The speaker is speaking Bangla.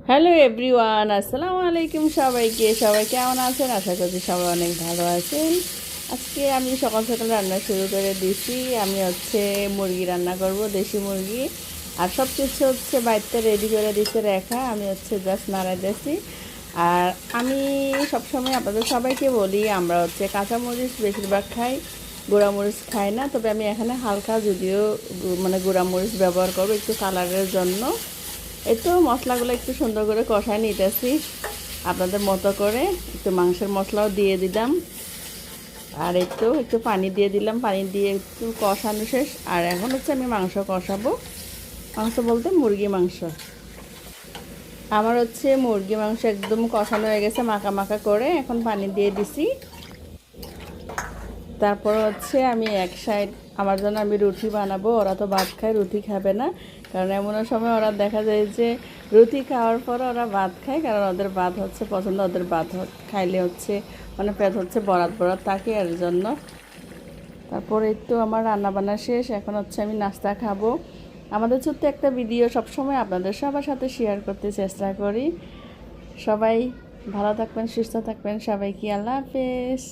হ্যালো এভরিওয়ান, আসসালামু আলাইকুম। সবাই কেমন আছেন? আশা করছি সবাই অনেক ভালো আছেন। আজকে আমি সকাল সকাল রান্না শুরু করে দিছি। আমি মুরগি রান্না করব, দেশি মুরগি। আর সব কিছু বাড়িতে রেডি করে দিতে রেখা, আমি জাস্ট নাড়াই দিয়েছি। আর আমি সবসময় আপনাদের সবাইকে বলি, আমরা কাঁচামরিচ বেশিরভাগ খাই, গুঁড়ামরিচ খাই না। তবে আমি এখানে হালকা যদিও মানে গুঁড়ামরিচ ব্যবহার করবো একটু কালারের জন্য। এই তো মশলাগুলো একটু সুন্দর করে কষায় নিতেছি আপনাদের মতো করে। একটু মাংসের মশলাও দিয়ে দিলাম, আর একটু পানি দিয়ে দিলাম। পানি দিয়ে একটু কষানো শেষ। আর এখন আমি মাংস কষাবো। মাংস বলতে মুরগি মাংস। আমার মুরগি মাংস একদম কষানো হয়ে গেছে, মাখা মাখা করে। এখন পানি দিয়ে দিছি। তারপর আমি এক সাইড আমার জন্য আমি রুটি বানাবো। ওরা তো ভাত খায়, রুটি খাবে না। কারণ এমন সময় ওরা দেখা যায় যে রুটি খাওয়ার পর ওরা ভাত খায়, কারণ ওদের ভাত পছন্দ। ওদের ভাত খাইলে মানে পেট বরাত বরাত থাকে, এর জন্য। তারপর আমার রান্না বান্না শেষ। এখন আমি নাস্তা খাবো। আমাদের ছোট্ট একটা ভিডিও সবসময় আপনাদের সবার সাথে শেয়ার করতে চেষ্টা করি। সবাই ভালো থাকবেন, সুস্থ থাকবেন। সবাইকে আল্লাহ হাফেজ।